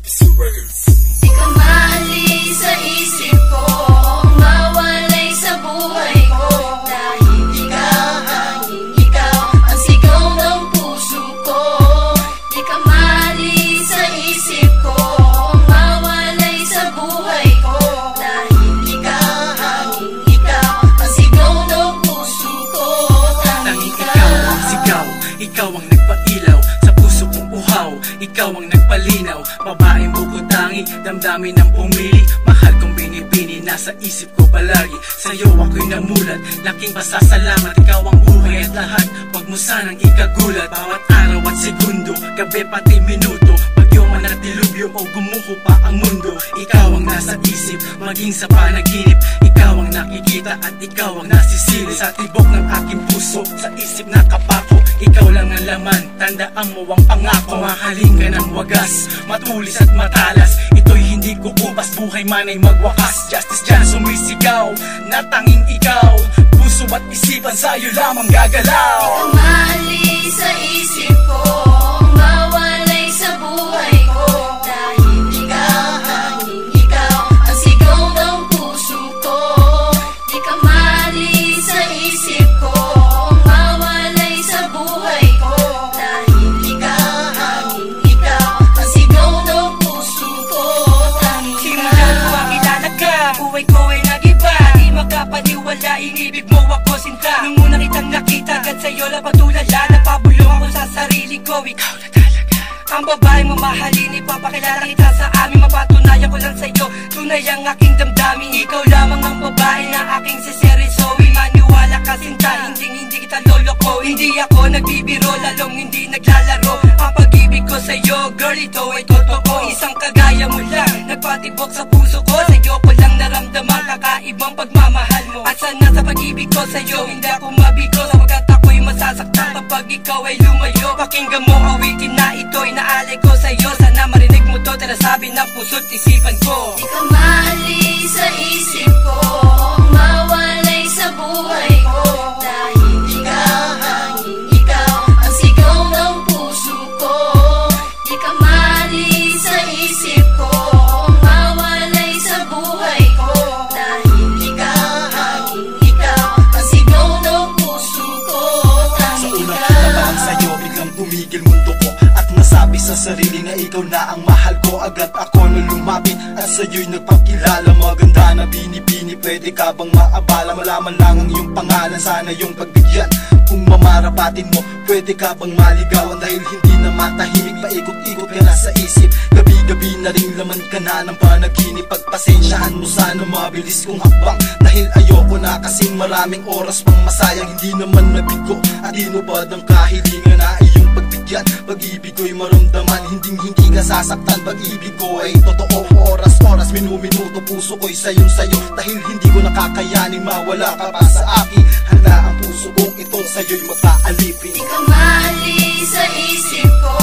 Di ka maalis sa isip ko, mawalay sa buhay ko, dahil ikaw, hanging ikaw, ang sigaw ng puso ko. Di ka maalis sa isip ko, mawalay sa buhay ko, dahil ikaw, hanging ikaw, ang sigaw ng puso ko. Tanging ikaw ang sigaw, ikaw ang nagpailaw sa puso kong uhaw, ikaw ang nagpalinaw. Babaeng bukod tangi, damdamin ang pumili, mahal kong binibini, nasa isip ko palagi. Sa'yo ako'y namulat, laking pasasalamat. Ikaw ang buhay at lahat, wag mo sanang ikagulat. Bawat araw at segundo, gabi pati minuto, bagyo man at dilubyo o gumuho pa ang mundo, ikaw ang nasa isip, maging sa panaginip. Ikaw ang nakikita at ikaw ang nasisilip sa tibok ng aking puso, sa isip na kapako. Ikaw lang ang laman, tandaan mo ang pangako. Mahalin ka ng wagas, matulis at matalas, ito'y hindi kukupas, buhay man ay magwakas. Justice dyan sumisigaw, na tanging ikaw, puso at isipan sa'yo lamang gagalaw. Di ka maalis sa isip ko, mawalay sa buhay ko, dahil ikaw, hanging ikaw, ang sigaw ng puso ko. Di ka maalis sa isip ko, mawalay sa buhay ko, dahil ikaw, hanging ikaw, ang sigaw ng puso ko. Simulan ko ang kilala ka, buhay ko ay nag-iba, di makapaniwala, inibig mo ako sinta. Nung una kitang nakita, agad sa'yo napatulala, napabulong ako sa sarili ko, ikaw na talaga ang babaeng mamahalin. Ipapakilala kita sa amin, mapatunayan ko lang sa'yo, tunay ang aking damdamin. Ikaw lamang ang babae na aking siserisowi, maniwala ka sinta, hindi kita loloko. Hindi ako nagbibiro, lalong hindi naglalaro. Ang pag-ibig ko sa'yo, girl, ito ay totoo. Isang kagaya mo lang, nagpatibok sa puso ko, sa'yo ko lang naramdaman kakaibang pagmamahal mo. At sana sa pag-ibig ko sa'yo, hindi ako mabigo, sapagkat ako'y masasaktan kapag ikaw ay lumayo. Pakinggan mo awitin na ito'y naalay ko sa'yo, sana marinig mo to, tinasabi ng puso't isipan ko. Di ka maalis sa isip ko, mawalay sa buhay ko, dahil ikaw, hanging ikaw, ang sigaw ng puso ko. Di ka maalis sa isip ko, mawalay sa buhay ko, dahil ikaw, hanging ikaw, ang sigaw ng puso ko. Sa unang kinabahan sa'yo, biglang tumigil mundo ko, at nasabi sa sarili na ikaw na ang mahal ko. Agad ako na lumapit at sa'yo'y nagpakilala. Maganda na binibini, pwede ka bang maabala? Malaman lang ang iyong pangalan, sana yung pagbigyan. Kung mamarapatin mo, pwede ka bang maligawan? Dahil hindi na matahimik, paikot-ikot ka na sa isip. Gabi-gabi na rin laman ka na ng panaginip. Pagpasensyaan mo sana mabilis kong hakbang, dahil ayoko na kasing maraming oras pang masayang. Hindi naman nabigo at inubad ang kahilingan na iyong pagbigyan. Pag-ibig ko'y maramdaman, hindi ka sasaktan. Pag-ibig ko ay totoo, oras-oras, minuminuto, puso ko'y sayong-sayo. Dahil hindi ko nakakayanin mawala ka pa sa akin, handa ang puso kong ito sa'yo'y magpaalipin. Di ka maalis sa isip ko,